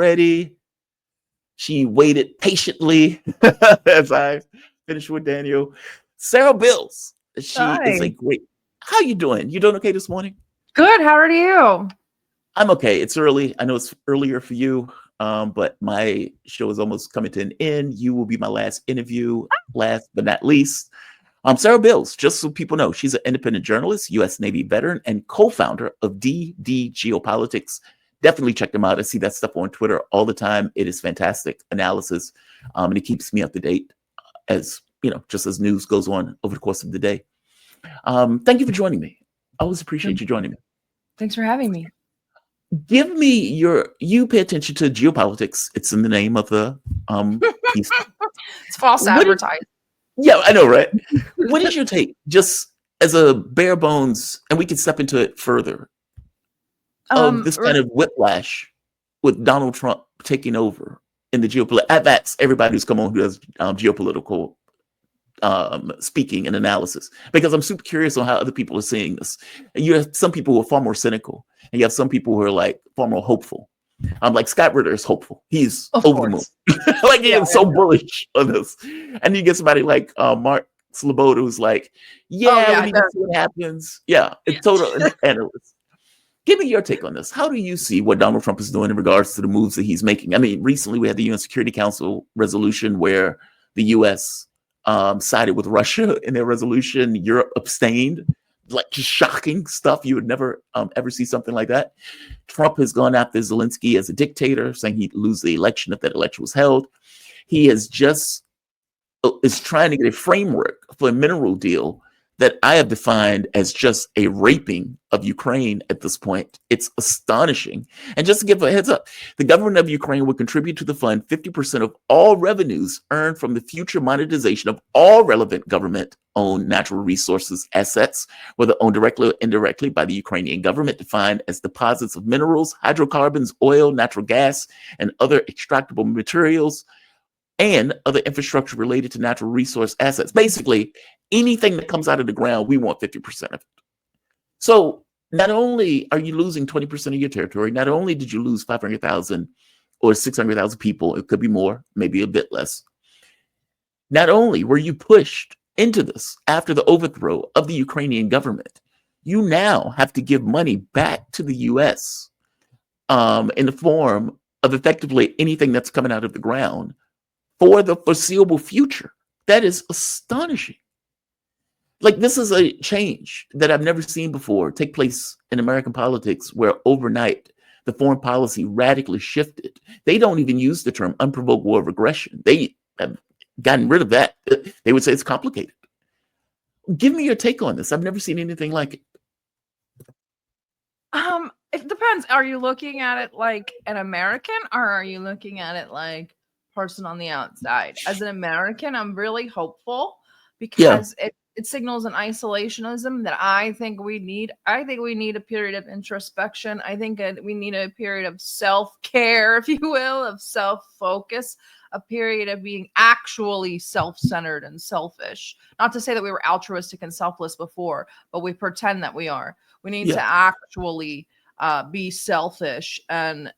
ready. She waited patiently as I finished with Daniel. Sarah Bils. She is a Hi. great. How you doing? You doing okay this morning? Good. How are you? I'm okay. It's early. I know it's earlier for you, but my show is almost coming to an end. You will be my last interview. Last but not least, Sarah Bils, just so people know, she's an independent journalist, U.S. Navy veteran, and co-founder of DD Geopolitics. Definitely check them out. I see that stuff on Twitter all the time. It is fantastic analysis, and it keeps me up to date as just as news goes on over the course of the day. Thank you for joining me. I always appreciate you joining me. Thanks for having me. Give me you pay attention to geopolitics. It's in the name of the piece. It's false What is, advertising. yeah, I know, right? What is your take, just as a bare bones, and we can step into it further, of this kind of whiplash with Donald Trump taking over in the geopolitical? That's everybody who's come on who does geopolitical speaking and analysis, because I'm super curious on how other people are seeing this. And you have some people who are far more cynical, and you have some people who are like far more hopeful. Like Scott Ritter is hopeful. He's Of over the moon. course. Like he is so bullish on this. And you get somebody like Mark Sloboda who's like, we need to see what happens. Yeah, it's total analyst. Give me your take on this. How do you see what Donald Trump is doing in regards to the moves that he's making? I mean, recently we had the UN Security Council resolution where the U.S. Sided with Russia in their resolution. Europe abstained. Like, just shocking stuff. You would never ever see something like that. Trump has gone after Zelensky as a dictator, saying he'd lose the election if that election was held. He is trying to get a framework for a mineral deal that I have defined as just a raping of Ukraine at this point. It's astonishing. And just to give a heads up, the government of Ukraine will contribute to the fund 50% of all revenues earned from the future monetization of all relevant government-owned natural resources assets, whether owned directly or indirectly by the Ukrainian government, defined as deposits of minerals, hydrocarbons, oil, natural gas, and other extractable materials, and other infrastructure related to natural resource assets. Basically, anything that comes out of the ground, we want 50% of it. So not only are you losing 20% of your territory, not only did you lose 500,000 or 600,000 people, it could be more, maybe a bit less. Not only were you pushed into this after the overthrow of the Ukrainian government, you now have to give money back to the U.S. In the form of effectively anything that's coming out of the ground for the foreseeable future. That is astonishing. Like, this is a change that I've never seen before take place in American politics, where overnight the foreign policy radically shifted. They don't even use the term unprovoked war of aggression. They have gotten rid of that. They would say it's complicated. Give me your take on this. I've never seen anything like it. It depends. Are you looking at it like an American, or are you looking at it like person on the outside? As an American, I'm really hopeful because it signals an isolationism that I think we need. I think we need a period of introspection. I think we need a period of self-care, if you will, of self-focus, a period of being actually self-centered and selfish. Not to say that we were altruistic and selfless before, but we pretend that we are. We need to actually be selfish and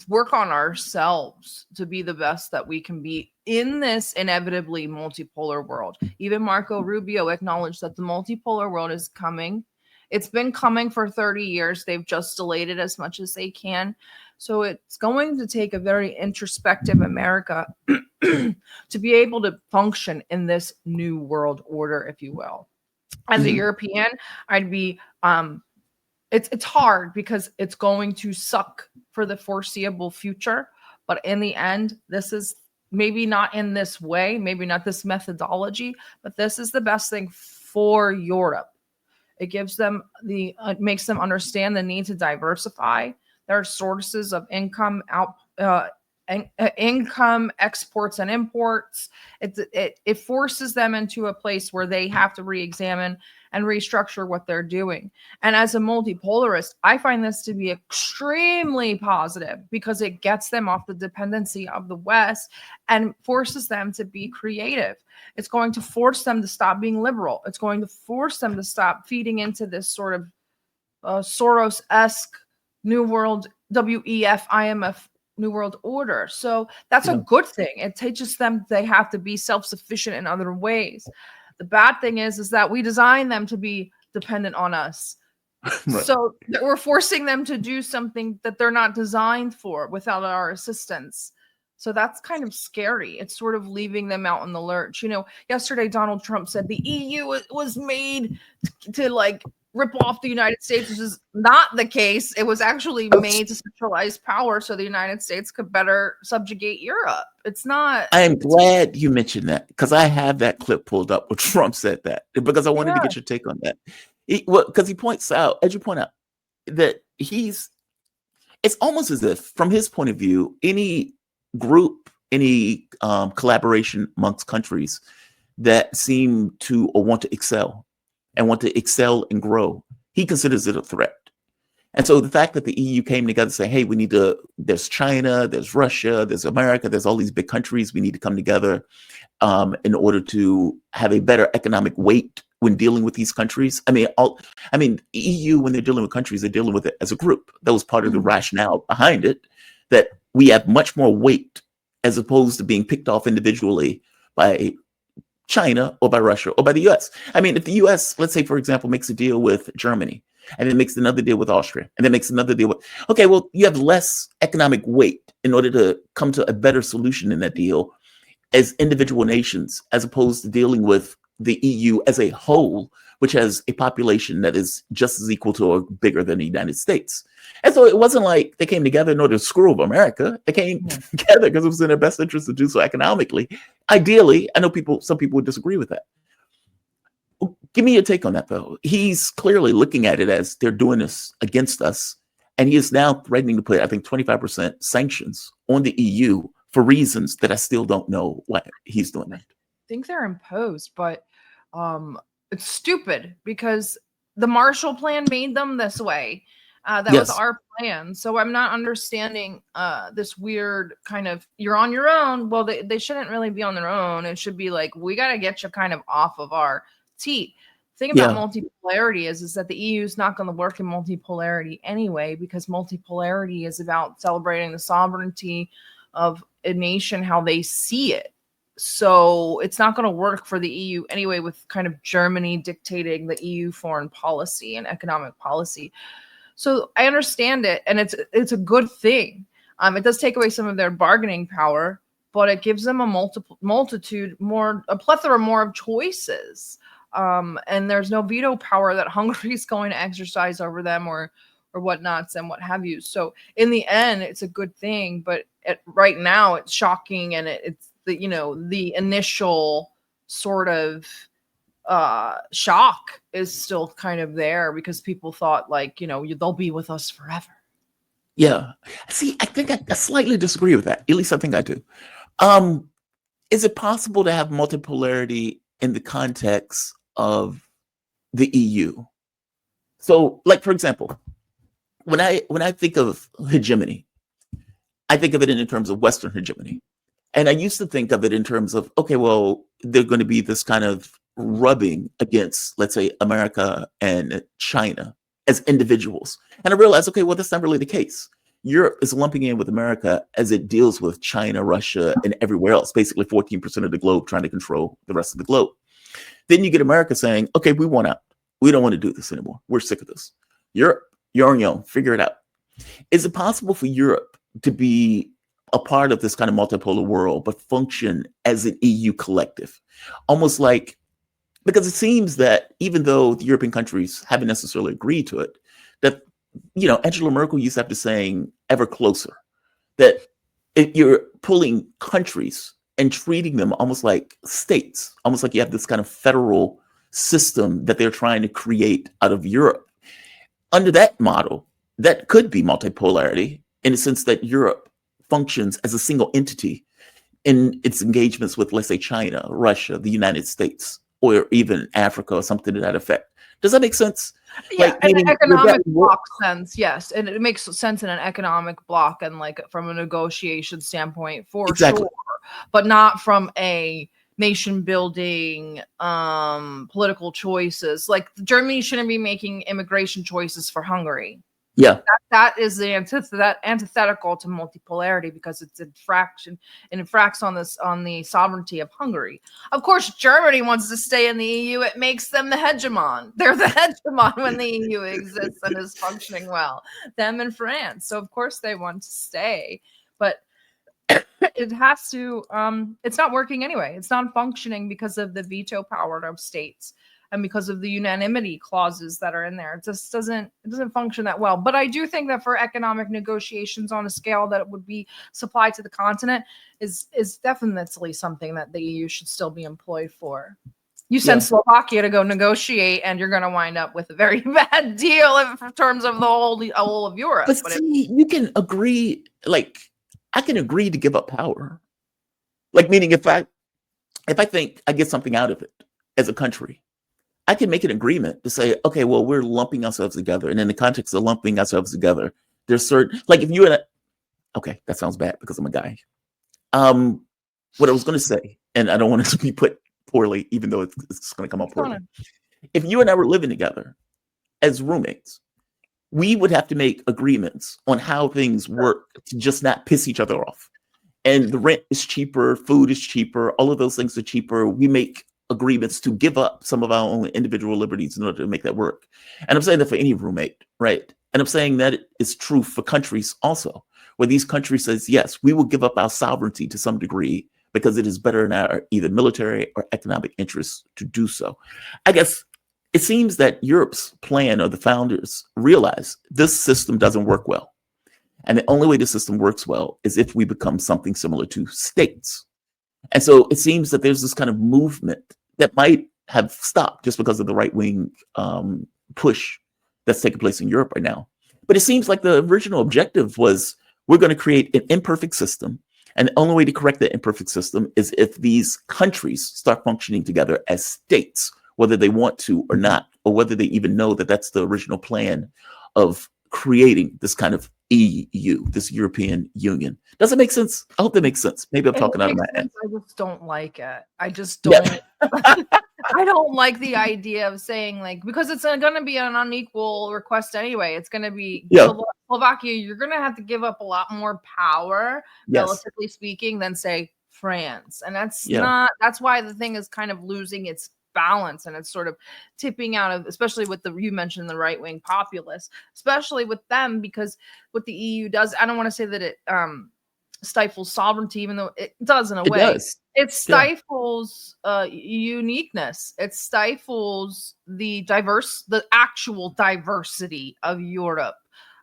work on ourselves to be the best that we can be in this inevitably multipolar world. Even Marco Rubio acknowledged that the multipolar world is coming. It's been coming for 30 years. They've just delayed it as much as they can. So it's going to take a very introspective America to be able to function in this new world order, if you will. As a European, I'd be it's hard because it's going to suck for the foreseeable future. But in the end, this is maybe not in this way, maybe not this methodology, but this is the best thing for Europe. It gives them it makes them understand the need to diversify their sources of income income, exports and imports. It forces them into a place where they have to re-examine and restructure what they're doing. And as a multipolarist, I find this to be extremely positive because it gets them off the dependency of the West and forces them to be creative. It's going to force them to stop being liberal. It's going to force them to stop feeding into this sort of Soros-esque New World WEF, IMF, New World Order. So that's a Yeah. good thing. It teaches them they have to be self-sufficient in other ways. The bad thing is that we design them to be dependent on us. Right. So that we're forcing them to do something that they're not designed for without our assistance. So that's kind of scary. It's sort of leaving them out in the lurch. You know, yesterday Donald Trump said the EU was made to like rip off the United States, which is not the case. It was actually made to centralize power so the United States could better subjugate Europe. It's not. I am glad you mentioned that because I have that clip pulled up where Trump said that because I wanted to Yeah. get your take on that. Because he points out, as you point out, that it's almost as if, from his point of view, any group, any collaboration amongst countries that seem to or want to excel and grow, he considers it a threat. And so the fact that the EU came together and say, hey, we need to, there's China, there's Russia, there's America, there's all these big countries, we need to come together in order to have a better economic weight when dealing with these countries. I mean, EU, when they're dealing with countries, they're dealing with it as a group. That was part of the rationale behind it, that we have much more weight as opposed to being picked off individually by China or by Russia or by the US. I mean, if the US, let's say, for example, makes a deal with Germany and then makes another deal with Austria and then makes another deal with, okay, well, you have less economic weight in order to come to a better solution in that deal as individual nations, as opposed to dealing with the EU as a whole, which has a population that is just as equal to or bigger than the United States. And so it wasn't like they came together in order to screw over America. They came together because it was in their best interest to do so economically. Ideally, I know some people would disagree with that. Give me your take on that, though. He's clearly looking at it as they're doing this against us. And he is now threatening to put, I think, 25% sanctions on the EU for reasons that I still don't know why he's doing that. I think they're imposed, but it's stupid because the Marshall Plan made them this way. That was Yes. our plan. So I'm not understanding this weird kind of, you're on your own. Well, they shouldn't really be on their own. It should be like, we got to get you kind of off of our teat. Thing about multipolarity is that the EU is not going to work in multipolarity anyway, because multipolarity is about celebrating the sovereignty of a nation, how they see it. So it's not going to work for the EU anyway, with kind of Germany dictating the EU foreign policy and economic policy. So I understand it, and it's a good thing. It does take away some of their bargaining power, but it gives them a plethora more of choices. And there's no veto power that Hungary is going to exercise over them or whatnots and what have you. So in the end, it's a good thing, but right now it's shocking, and it's the initial sort of shock is still kind of there because people thought they'll be with us forever. Yeah. See, I think I slightly disagree with that. At least I think I do. Is it possible to have multipolarity in the context of the EU? So, like, for example, when I think of hegemony, I think of it in terms of Western hegemony. And I used to think of it in terms of, okay, well, they're going to be this kind of rubbing against, let's say, America and China as individuals. And I realized, okay, well, that's not really the case. Europe is lumping in with America as it deals with China, Russia, and everywhere else, basically 14% of the globe, trying to control the rest of the globe. Then you get America saying, okay, we want out. We don't want to do this anymore. We're sick of this. Europe, you're on your own. Figure it out. Is it possible for Europe to be a part of this kind of multipolar world, but function as an EU collective? Almost like, because it seems that even though the European countries haven't necessarily agreed to it, that, Angela Merkel used to have to saying ever closer, that if you're pulling countries and treating them almost like states, almost like you have this kind of federal system that they're trying to create out of Europe. Under that model, that could be multipolarity in the sense that Europe functions as a single entity in its engagements with, let's say, China, Russia, the United States, or even Africa or something to that effect. Does that make sense? Yeah, in an economic block sense, yes. And it makes sense in an economic block and like from a negotiation standpoint for sure, but not from a nation building political choices. Like Germany shouldn't be making immigration choices for Hungary. Yeah. That is the antithetical to multipolarity because it's infraction and infracts on this on the sovereignty of Hungary. Of course, Germany wants to stay in the EU. It makes them the hegemon. They're the hegemon when the EU exists and is functioning well. Them and France. So of course they want to stay, but it has to. It's not working anyway. It's not functioning because of the veto power of states and because of the unanimity clauses that are in there. It just doesn't function that well. But I do think that for economic negotiations on a scale that would be supplied to the continent is definitely something that the EU should still be employed for. You send Yeah. Slovakia to go negotiate, and you're going to wind up with a very bad deal in terms of the whole of Europe. But But see, you can agree, like, I can agree to give up power. Like, meaning if I think I get something out of it as a country, I can make an agreement to say, okay, well, we're lumping ourselves together. And in the context of lumping ourselves together, there's certain, like if you and okay, that sounds bad because I'm a guy. What I was going to say, and I don't want it to be put poorly, even though it's going to come up poorly. If you and I were living together as roommates, we would have to make agreements on how things work to just not piss each other off. And the rent is cheaper, food is cheaper, all of those things are cheaper. We make agreements to give up some of our own individual liberties in order to make that work. And I'm saying that for any roommate, right? And I'm saying that is true for countries also, where these countries says, yes, we will give up our sovereignty to some degree because it is better in our either military or economic interests to do so. I guess it seems that Europe's plan, or the founders realize this system doesn't work well. And the only way the system works well is if we become something similar to states. And so it seems that there's this kind of movement that might have stopped just because of the right-wing push that's taking place in Europe right now. But it seems like the original objective was we're going to create an imperfect system. And the only way to correct that imperfect system is if these countries start functioning together as states, whether they want to or not, or whether they even know that that's the original plan of creating this kind of EU, this European Union. Does it make sense? I hope that makes sense. Maybe I'm talking out of my ass. I just don't like it. I just don't. Yeah. I don't like the idea of saying like, because it's going to be an unequal request anyway. It's going to be Slovakia. You're going to have to give up a lot more power, relatively speaking, than say France. And that's that's why the thing is kind of losing its balance, and it's sort of tipping out of, especially with you mentioned the right-wing populists, especially with them, because what the EU does, I don't want to say that it stifles sovereignty, even though it does in a way. It stifles uniqueness. It stifles the actual diversity of Europe,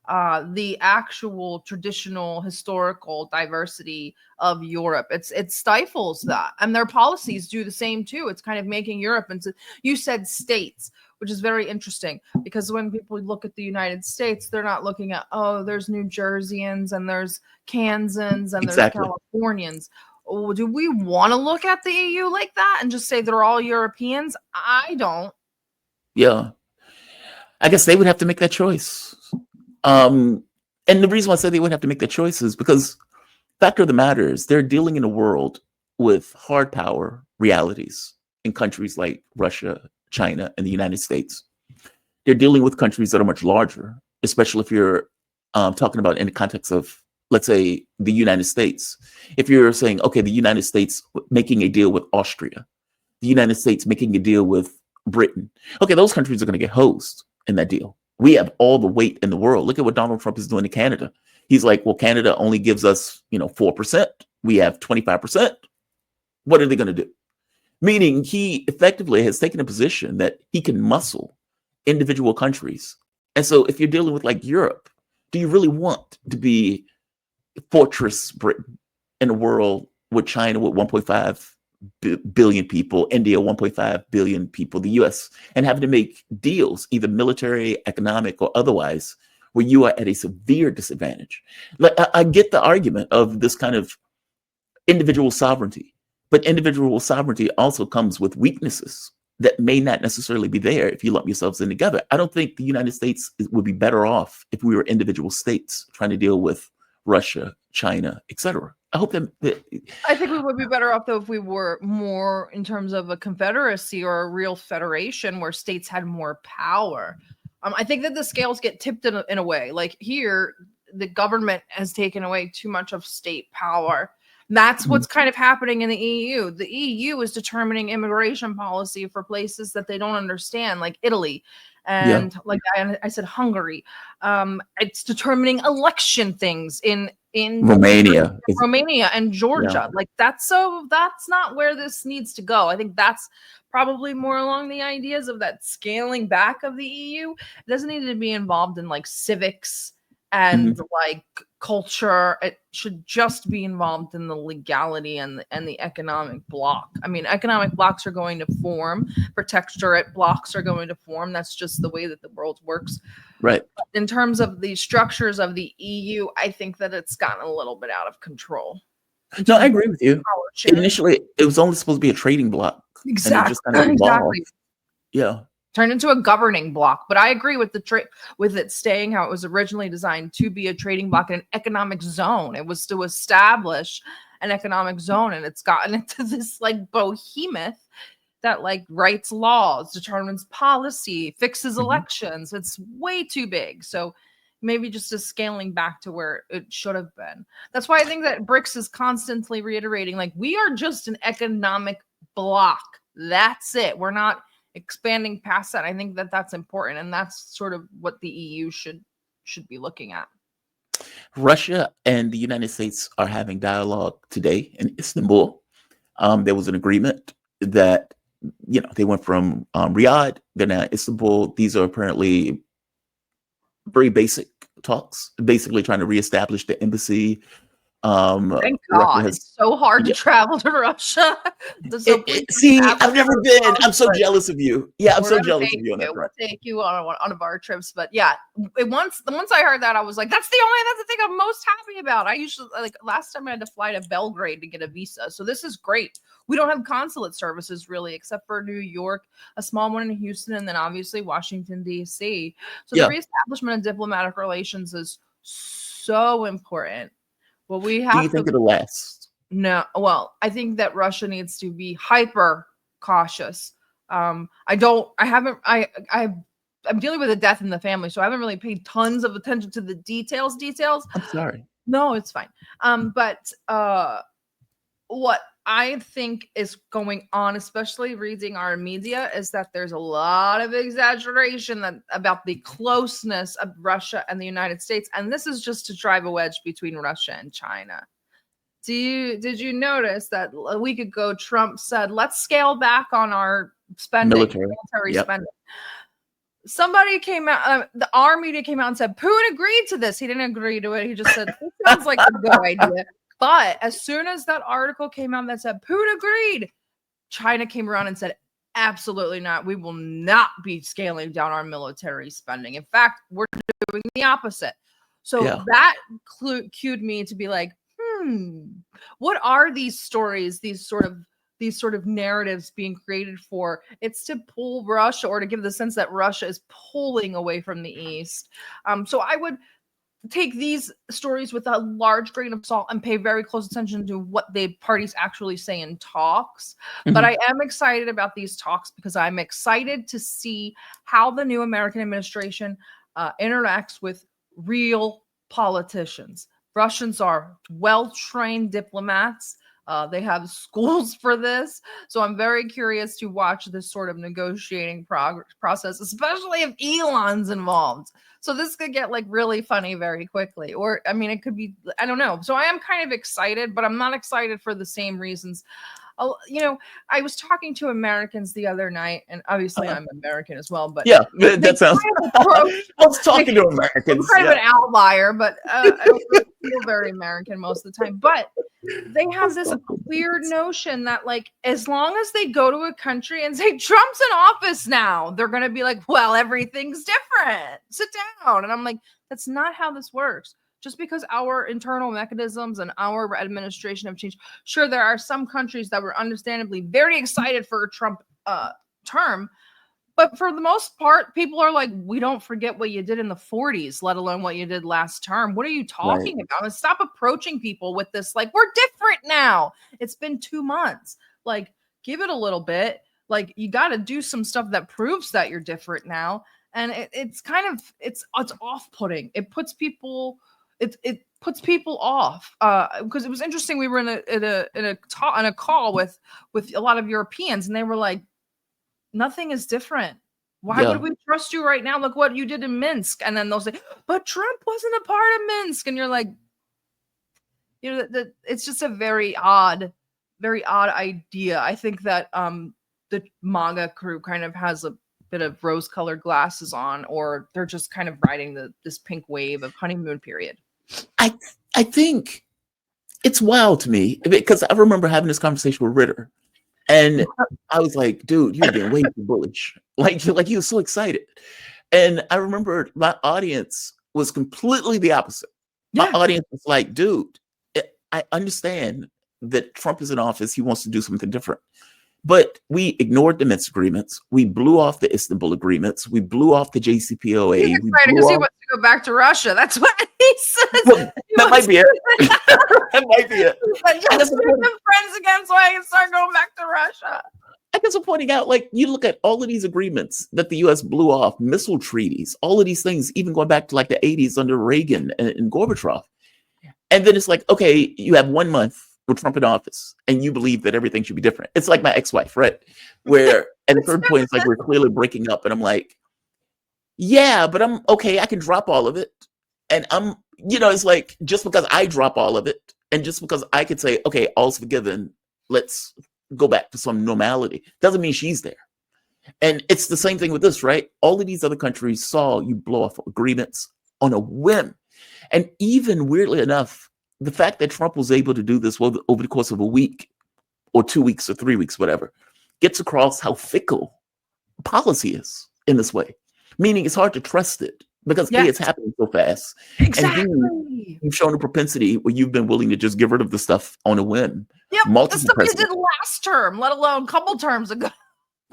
the actual traditional historical diversity of Europe. It stifles that, and their policies do the same too. It's kind of making Europe into, you said states, which is very interesting, because when people look at the United States, they're not looking at, oh, there's New Jerseyans and there's Kansans and there's Californians. Oh, do we want to look at the EU like that and just say they're all Europeans? I don't. Yeah. I guess they would have to make that choice. And the reason why I say they would have to make that choice is because fact of the matter is they're dealing in a world with hard power realities in countries like Russia, China, and the United States. They're dealing with countries that are much larger, especially if you're talking about in the context of, let's say, the United States. If you're saying, okay, the United States making a deal with Austria, the United States making a deal with Britain, okay, those countries are going to get hosed in that deal. We have all the weight in the world. Look at what Donald Trump is doing to Canada. He's like, well, Canada only gives us, 4%. We have 25%. What are they going to do? Meaning he effectively has taken a position that he can muscle individual countries. And so if you're dealing with like Europe, do you really want to be fortress Britain in a world with China with 1.5 billion people, India 1.5 billion people, the US, and having to make deals, either military, economic, or otherwise, where you are at a severe disadvantage? Like, I get the argument of this kind of individual sovereignty, but individual sovereignty also comes with weaknesses that may not necessarily be there if you lump yourselves in together. I don't think the United States would be better off if we were individual states trying to deal with Russia, China, etc. I hope that I think we would be better off though if we were more in terms of a confederacy or a real federation where states had more power. I think that the scales get tipped in a way. Like here, the government has taken away too much of state power. That's what's kind of happening in the EU. The EU is determining immigration policy for places that they don't understand, like Italy. Yeah. And like I said, Hungary. It's determining election things in Romania. Romania and Yeah. Georgia. Like that's not where this needs to go. I think that's probably more along the ideas of that scaling back of the EU. It doesn't need to be involved in like civics and like culture. It should just be involved in the legality and the economic block. I mean, economic blocks are going to form, protectorate blocks are going to form. That's just the way that the world works. Right. In terms of the structures of the EU, I think that it's gotten a little bit out of control. No, I agree with you. Initially, it was only supposed to be a trading block. Exactly. And it just kind of evolved. Yeah. Turned into a governing block. But I agree with with it staying how it was originally designed to be a trading block and an economic zone. It was to establish an economic zone, and it's gotten into this like behemoth that like writes laws, determines policy, fixes elections. It's way too big. So maybe just a scaling back to where it should have been. That's why I think that BRICS is constantly reiterating, like, we are just an economic block. That's it. We're not expanding past that. I think that that's important. And that's sort of what the EU should be looking at. Russia and the United States are having dialogue today in Istanbul. There was an agreement that, they went from Riyadh, they're now Istanbul. These are apparently very basic talks, basically trying to reestablish the embassy. Thank God. It's so hard to travel to Russia. See, I've never been. I'm so jealous of you. Yeah, I'm so jealous of you on that front. We'll take you on one of our trips. But yeah, once I heard that, I was like, that's the thing I'm most happy about. I usually, like, last time I had to fly to Belgrade to get a visa. So this is great. We don't have consulate services really, except for New York, a small one in Houston, and then obviously Washington, D.C. So the reestablishment of diplomatic relations is so important. Well, we have. Do you think it'll last? No. Well, I think that Russia needs to be hyper cautious. I'm dealing with a death in the family, so I haven't really paid tons of attention to the details. I'm sorry. No, it's fine. But what I think is going on, especially reading our media, is that there's a lot of exaggeration about the closeness of Russia and the United States. And this is just to drive a wedge between Russia and China. Did you notice that a week ago, Trump said, let's scale back on our spending, military spending. Somebody came out, our media came out and said, Putin agreed to this. He didn't agree to it. He just said, this sounds like a good idea. But as soon as that article came out that said Putin agreed, China came around and said, absolutely not. We will not be scaling down our military spending. In fact, we're doing the opposite. So that cued me to be like, what are these stories, these sort of narratives being created for? It's to pull Russia, or to give the sense that Russia is pulling away from the East. So I would take these stories with a large grain of salt and pay very close attention to what the parties actually say in talks. But I am excited about these talks because I'm excited to see how the new American administration interacts with real politicians. Russians are well-trained diplomats. They have schools for this. So I'm very curious to watch this sort of negotiating process, especially if Elon's involved. So this could get like really funny very quickly. Or, I mean, it could be, I don't know. So I am kind of excited, but I'm not excited for the same reasons. I was talking to Americans the other night, and obviously I'm American as well, but that sounds. I was talking to Americans. I'm kind of an outlier, but I don't really feel very American most of the time. But they have this weird notion that, like, as long as they go to a country and say Trump's in office now, they're going to be like, well, everything's different. Sit down. And I'm like, that's not how this works. Just because our internal mechanisms and our administration have changed. Sure, there are some countries that were understandably very excited for a Trump term. But for the most part, people are like, we don't forget what you did in the 40s, let alone what you did last term. What are you talking about? And stop approaching people with this, like, we're different now. It's been 2 months. Like, give it a little bit. Like, you got to do some stuff that proves that you're different now. and it's kind of it's off-putting. It puts people it puts people off because it was interesting. We were in a call with a lot of Europeans, and they were like, nothing is different. Why would Yeah. we trust you right now? Look what you did in Minsk. And then they'll say, but Trump wasn't a part of Minsk. And you're like, it's just a very odd idea. I think that the MAGA crew kind of has a bit of rose-colored glasses on, or they're just kind of riding this pink wave of honeymoon period. I think it's wild to me because I remember having this conversation with Ritter, and I was like, dude, you're being way too bullish. Like he was so excited. And I remember my audience was completely the opposite. My audience was like, dude, I understand that Trump is in office. He wants to do something different. But we ignored the Minsk agreements. We blew off the Istanbul agreements. We blew off the JCPOA. He's excited because he wants to go back to Russia. That's what he says. Well, that might be it. That might be it. Just make them friends again so I can start going back to Russia. I guess I'm pointing out, like, you look at all of these agreements that the U.S. blew off, missile treaties, all of these things, even going back to like the 80s under Reagan and Gorbachev. And then it's like, okay, you have 1 month with Trump in office and you believe that everything should be different. It's like my ex-wife, right? Where at a certain point, it's like we're clearly breaking up. And I'm like, yeah, but I'm okay. I can drop all of it. And I'm, it's like just because I drop all of it and just because I could say, okay, all's forgiven, let's go back to some normality, doesn't mean she's there. And it's the same thing with this, right? All of these other countries saw you blow off agreements on a whim. And even weirdly enough, the fact that Trump was able to do this over the course of a week or 2 weeks or 3 weeks, whatever, gets across how fickle policy is in this way. Meaning it's hard to trust it because A, it's happening so fast. Exactly. And B, you've shown a propensity where you've been willing to just get rid of the stuff on a whim. Yep, the stuff you did last term, let alone a couple terms ago.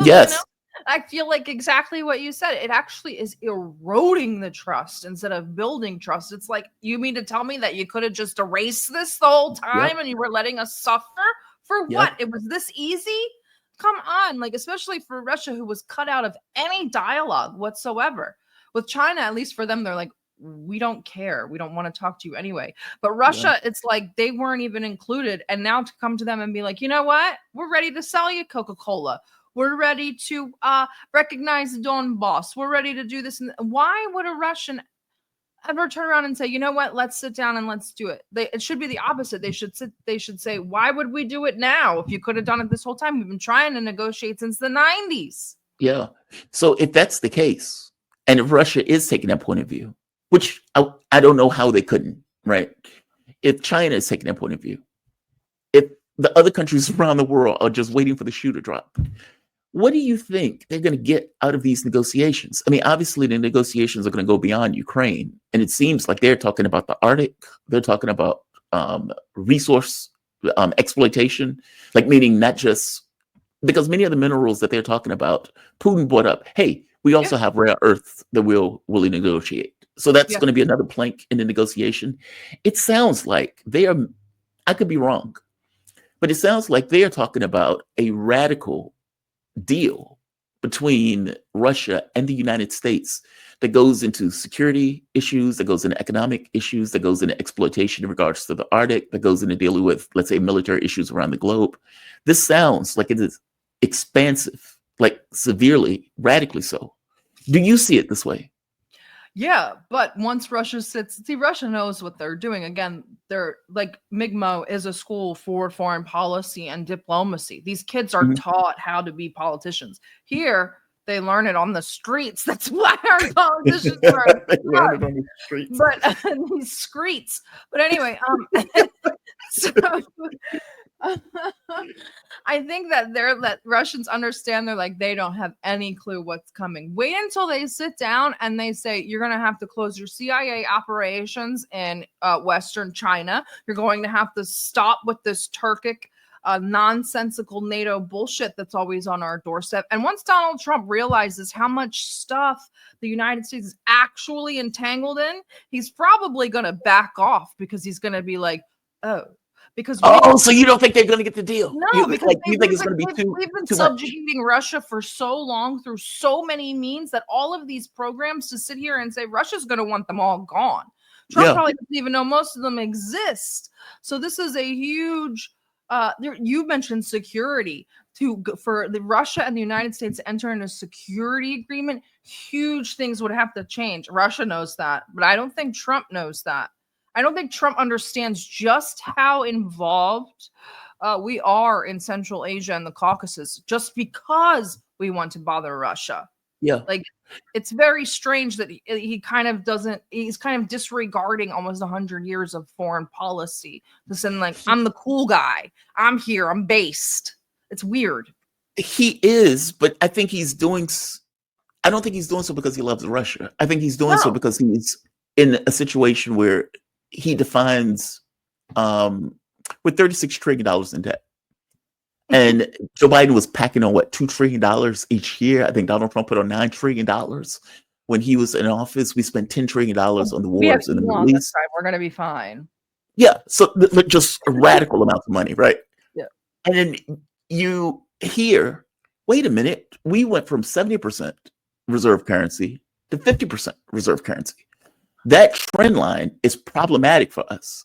Yes. I feel like exactly what you said. It actually is eroding the trust instead of building trust. It's like, you mean to tell me that you could have just erased this the whole time and you were letting us suffer for what? It was this easy? Come on. Like, especially for Russia, who was cut out of any dialogue whatsoever. With China, at least for them, they're like, we don't care. We don't want to talk to you anyway. But Russia, it's like they weren't even included. And now to come to them and be like, you know what? We're ready to sell you Coca-Cola. We're ready to recognize Donbass. We're ready to do this. And why would a Russian ever turn around and say, you know what, let's sit down and let's do it? It should be the opposite. They should say, why would we do it now? If you could have done it this whole time, we've been trying to negotiate since the 90s. Yeah. So if that's the case, and if Russia is taking that point of view, which I don't know how they couldn't, right? If China is taking that point of view, if the other countries around the world are just waiting for the shoe to drop, what do you think they're going to get out of these negotiations? I mean, obviously, the negotiations are going to go beyond Ukraine. And it seems like they're talking about the Arctic. They're talking about resource exploitation, like meaning not just because many of the minerals that they're talking about, Putin brought up, hey, we also have rare earths that we'll negotiate. So that's going to be another plank in the negotiation. It sounds like they are, I could be wrong, but it sounds like they are talking about a radical deal between Russia and the United States that goes into security issues, that goes into economic issues, that goes into exploitation in regards to the Arctic, that goes into dealing with, let's say, military issues around the globe. This sounds like it is expansive, like severely, radically so. Do you see it this way? Yeah, but once Russia Russia knows what they're doing. Again, they're like, MIGMO is a school for foreign policy and diplomacy. These kids are taught how to be politicians. Here, they learn it on the streets. That's why our politicians are they learn it on the streets. But these streets. But anyway, so I think that Russians understand. They're like, they don't have any clue what's coming. Wait until they sit down and they say, you're going to have to close your CIA operations in Western China. You're going to have to stop with this Turkic nonsensical NATO bullshit that's always on our doorstep. And once Donald Trump realizes how much stuff the United States is actually entangled in, he's probably going to back off because he's going to be like, oh, because Oh, so you don't think they're going to get the deal? no, because You think it's going to be we've been too much? subjugating Russia for so long through so many means that all of these programs to sit here and say Russia's going to want them all gone. Trump Yeah. probably doesn't even know most of them exist. So this is a huge. You mentioned security for the Russia and the United States to enter into a security agreement. Huge things would have to change. Russia knows that, but I don't think Trump knows that. I don't think Trump understands just how involved we are in Central Asia and the Caucasus just because we want to bother Russia. Yeah. Like, it's very strange that he kind of doesn't, he's kind of disregarding almost 100 years of foreign policy to send, like, I'm the cool guy. I'm here. I'm based. It's weird. He is, but I think he's doing. I don't think he's doing so because he loves Russia. I think he's doing so because he's in a situation where he defines with $36 trillion in debt. And Joe Biden was packing on what, $2 trillion each year. I think Donald Trump put on $9 trillion when he was in office. We spent $10 trillion on the wars in the Middle East. We're gonna be fine. Yeah, so just a radical amount of money, right? Yeah. And then you hear, wait a minute, we went from 70% reserve currency to 50% reserve currency. That trend line is problematic for us.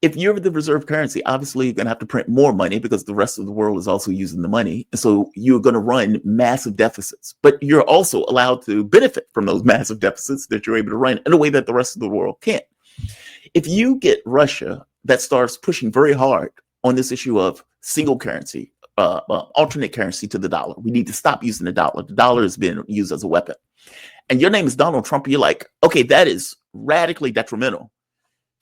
If you're the reserve currency, obviously you're going to have to print more money because the rest of the world is also using the money. And so you're going to run massive deficits, but you're also allowed to benefit from those massive deficits that you're able to run in a way that the rest of the world can't. If you get Russia that starts pushing very hard on this issue of single currency, alternate currency to the dollar, we need to stop using the dollar. The dollar has been used as a weapon. And your name is Donald Trump. You're like, okay, that is radically detrimental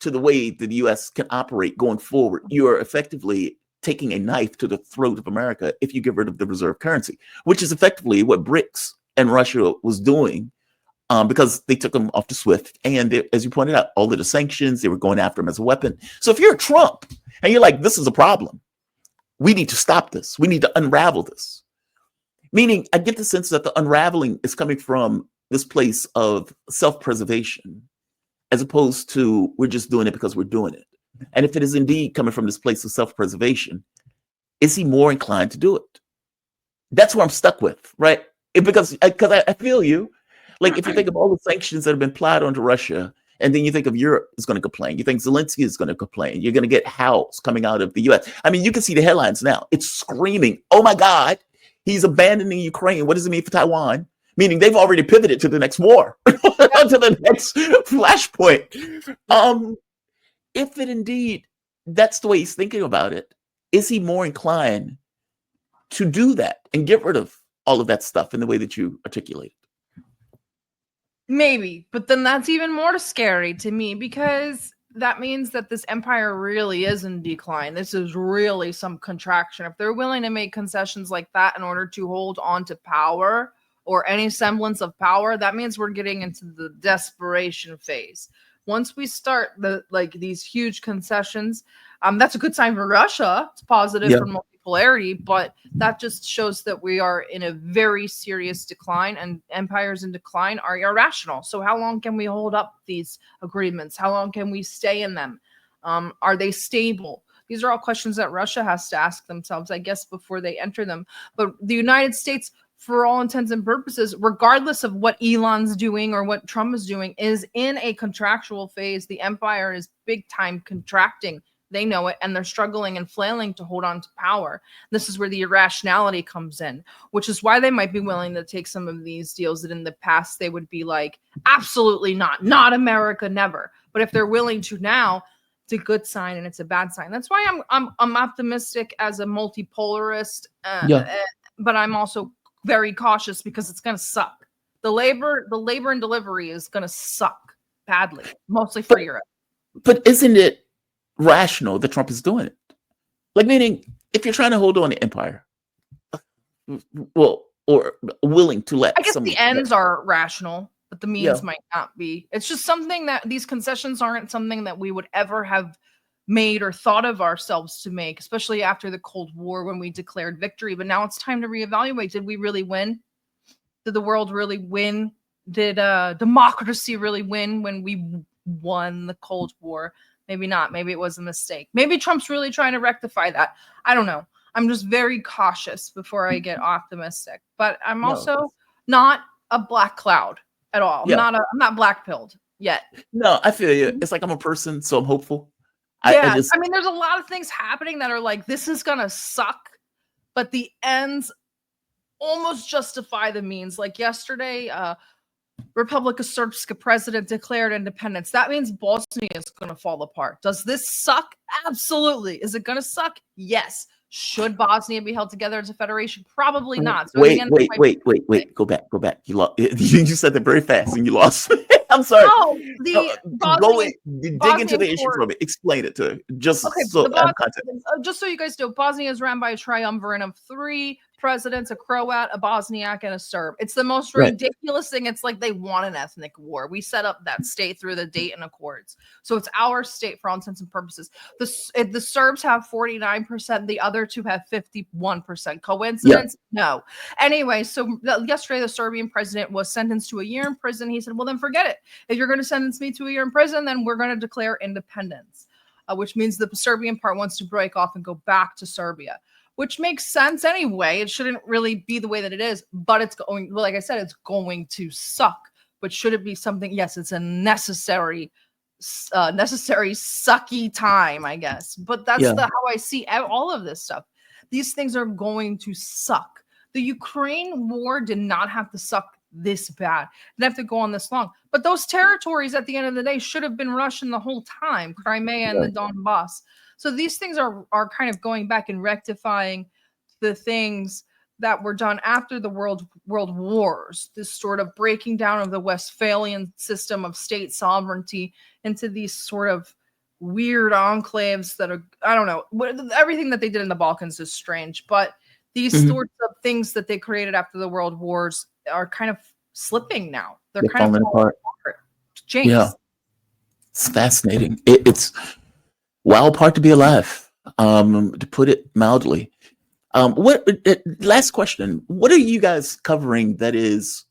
to the way that the U.S. can operate going forward. You are effectively taking a knife to the throat of America if you get rid of the reserve currency, which is effectively what BRICS and Russia was doing because they took them off the SWIFT. And they, as you pointed out, all of the sanctions, they were going after them as a weapon. So if you're Trump and you're like, this is a problem, we need to stop this. We need to unravel this. Meaning, I get the sense that the unraveling is coming from this place of self-preservation, as opposed to we're just doing it because we're doing it. And if it is indeed coming from this place of self-preservation, is he more inclined to do it? That's what I'm stuck with, right? Because I feel you. Like, if you think of all the sanctions that have been applied onto Russia, and then you think of Europe is going to complain, you think Zelensky is going to complain, you're going to get howls coming out of the U.S. I mean, you can see the headlines now. It's screaming, oh my God, he's abandoning Ukraine. What does it mean for Taiwan? Meaning they've already pivoted to the next war, to the next flashpoint. If it indeed that's the way he's thinking about it, is he more inclined to do that and get rid of all of that stuff in the way that you articulated? Maybe, but then that's even more scary to me because that means that this empire really is in decline. This is really some contraction. If they're willing to make concessions like that in order to hold on to power or any semblance of power, that means we're getting into the desperation phase. Once we start these huge concessions, that's a good sign for Russia. It's positive for multipolarity, but that just shows that we are in a very serious decline, and empires in decline are irrational. So how long can we hold up these agreements? How long can we stay in them? Are they stable? These are all questions that Russia has to ask themselves, I guess, before they enter them. But the United States, for all intents and purposes, regardless of what Elon's doing or what Trump is doing, is in a contractual phase. The empire is big time contracting. They know it, and they're struggling and flailing to hold on to power. This is where the irrationality comes in, which is why they might be willing to take some of these deals that in the past they would be like, absolutely not America, never. But if they're willing to now, it's a good sign and it's a bad sign. That's why I'm optimistic as a multipolarist, but I'm also very cautious because it's going to suck. The labor and delivery is going to suck badly, mostly for Europe. But isn't it rational that Trump is doing it? Like, meaning, if you're trying to hold on to empire, well, or willing to let, I guess the ends are rational, but the means might not be. It's just something that these concessions aren't something that we would ever have made or thought of ourselves to make, especially after the Cold War when we declared victory. But now it's time to reevaluate. Did we really win? Did the world really win? Did democracy really win when we won the Cold War? Maybe not. Maybe it was a mistake. Maybe Trump's really trying to rectify that. I don't know. I'm just very cautious before I get optimistic. But I'm No. also not a black cloud at all. Yeah. I'm not black pilled yet. No, I feel you. It's like I'm a person, so I'm hopeful. Yeah. I mean, there's a lot of things happening that are like, this is gonna suck, but the ends almost justify the means. Like yesterday, Republika Srpska president declared independence. That means Bosnia is going to fall apart. Does this suck? Absolutely. Is it going to suck? Yes. Should Bosnia be held together as a federation? Probably not. So wait. Go back. You lost. You said that very fast and you lost. I'm sorry. Oh, dig into the issue for me. Explain it to just so I have context. Just so you guys know, Bosnia is run by a triumvirate of 3 presidents, a Croat, a Bosniak, and a Serb. It's the most ridiculous thing. It's like they want an ethnic war. We set up that state through the Dayton Accords. So it's our state for all intents and purposes. The Serbs have 49%. The other 2 have 51%. Coincidence? Yeah. No. Anyway, so yesterday the Serbian president was sentenced to a year in prison. He said, well, then forget it. If you're going to sentence me to a year in prison, then we're going to declare independence, which means the Serbian part wants to break off and go back to Serbia, which makes sense anyway. It shouldn't really be the way that it is, but it's going, well, like I said, it's going to suck. But should it be something? Yes, it's a necessary sucky time, I guess. But that's how I see all of this stuff. These things are going to suck. The Ukraine war did not have to suck this bad. Didn't have to go on this long. But those territories at the end of the day should have been Russian the whole time, Crimea and the Donbass. So these things are kind of going back and rectifying the things that were done after the world wars, this sort of breaking down of the Westphalian system of state sovereignty into these sort of weird enclaves that are, I don't know, everything that they did in the Balkans is strange, but these sorts of things that they created after the world wars are kind of slipping now. They're kind of falling apart. James. Yeah. It's fascinating. It's wild part to be alive, to put it mildly. Last question. What are you guys covering that is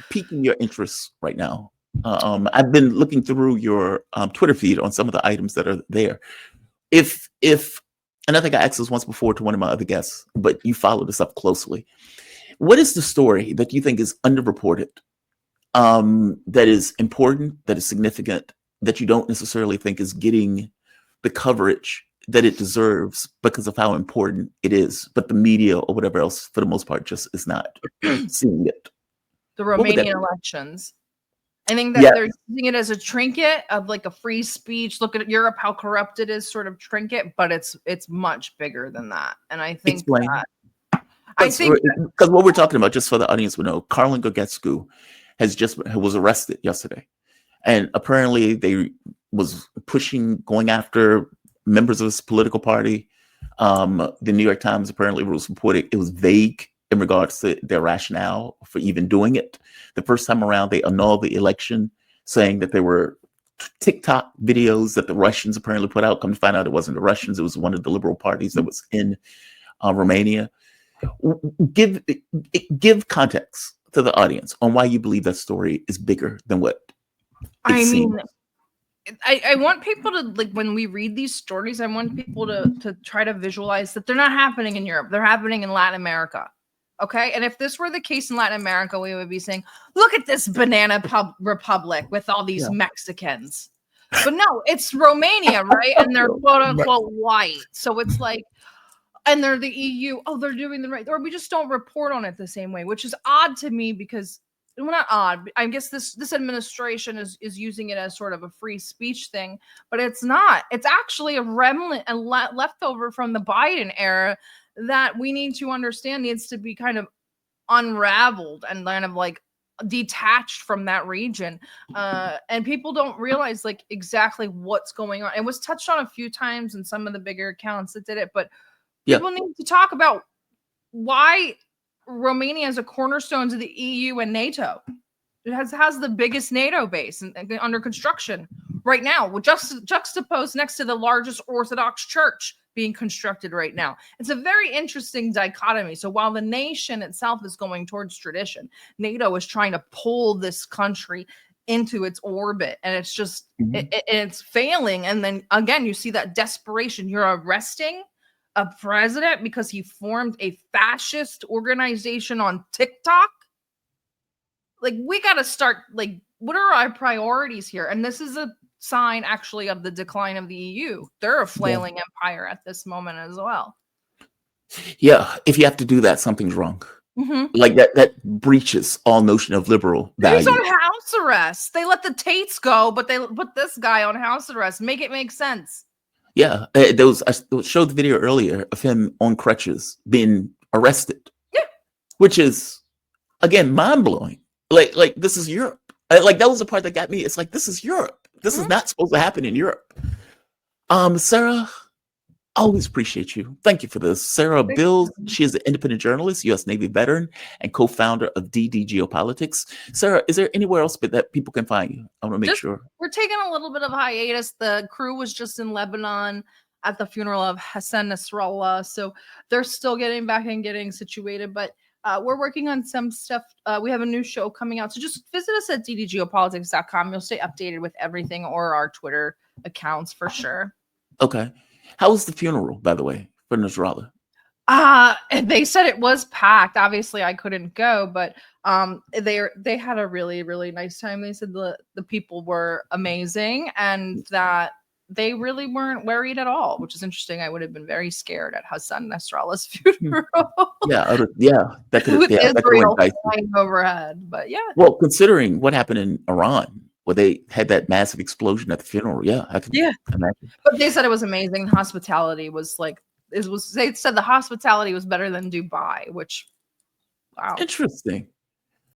piquing your interest right now? I've been looking through your Twitter feed on some of the items that are there. And I think I asked this once before to one of my other guests, but you follow this up closely. What is the story that you think is underreported, that is important, that is significant, that you don't necessarily think is getting the coverage that it deserves because of how important it is, but the media or whatever else, for the most part, just is not seeing it? The Romanian elections. I think that they're using it as a trinket of like a free speech. Look at Europe, how corrupt it is, sort of trinket, but it's much bigger than that. And I think because what we're talking about, just for the audience would know, Karlin Gurgescu was arrested yesterday, and apparently they was going after members of his political party. The New York Times apparently was reporting it was vague in regards to their rationale for even doing it. The first time around, they annulled the election, saying that there were TikTok videos that the Russians apparently put out. Come to find out, it wasn't the Russians; it was one of the liberal parties that was in Romania. Give context to the audience on why you believe that story is bigger than what it seems. I want people to, like, when we read these stories, I want people to try to visualize that they're not happening in Europe. They're happening in Latin America. Okay. And if this were the case in Latin America, we would be saying, look at this banana republic with all these Mexicans. But no, it's Romania, right? And they're quote unquote white. So it's like, and they're the EU. Oh, they're doing the right. Or we just don't report on it the same way, which is odd to me because, well, not odd. I guess this administration is using it as sort of a free speech thing, but it's not. It's actually a remnant and leftover from the Biden era that we need to understand needs to be kind of unraveled and kind of like detached from that region. And people don't realize like exactly what's going on. It was touched on a few times in some of the bigger accounts that did it, but people need to talk about why Romania is a cornerstone to the EU and NATO. It has the biggest NATO base and under construction right now, with juxtaposed next to the largest Orthodox church being constructed right now. It's a very interesting dichotomy. So while the nation itself is going towards tradition, NATO is trying to pull this country into its orbit, and it's just Mhm. it's failing. And then again, you see that desperation. You're arresting a president because he formed a fascist organization on TikTok. Like, we got to start, like, what are our priorities here? And this is a sign actually of the decline of the EU. They're a Yeah. flailing empire at this moment as well. Yeah, if you have to do that, something's wrong. Mhm. Like that breaches all notion of liberal He's value. on house arrest. They let the Tates go, but they put this guy on house arrest. Make it make sense. Yeah, I showed the video earlier of him on crutches being arrested, Yeah. which is again mind blowing. Like this is Europe. Like that was the part that got me. It's like this is Europe. This is Mhm. not supposed to happen in Europe. Sarah, always appreciate you. Thank you for this. Sarah Thank you. Bils, she is an independent journalist, U.S. Navy veteran, and co-founder of DD Geopolitics. Sarah, is there anywhere else that people can find you? I want to make Just sure. we're taking a little bit of hiatus. The crew was just in Lebanon at the funeral of Hassan Nasrallah, so they're still getting back and getting situated. But we're working on some stuff. We have a new show coming out, so just visit us at ddgeopolitics.com. You'll stay updated with everything, or our Twitter accounts for sure. Okay. How was the funeral, by the way, for Nasrallah? They said it was packed. Obviously, I couldn't go, but they had a really, really nice time. They said the people were amazing and that they really weren't worried at all, which is interesting. I would have been very scared at Hassan Nasrallah's funeral. Yeah, that could With that could Israel went dicey. flying overhead. But yeah. Well, considering what happened in Iran, where they had that massive explosion at the funeral, yeah, I can Yeah. imagine. But they said it was amazing. The hospitality was like they said the hospitality was better than Dubai, which wow. Interesting.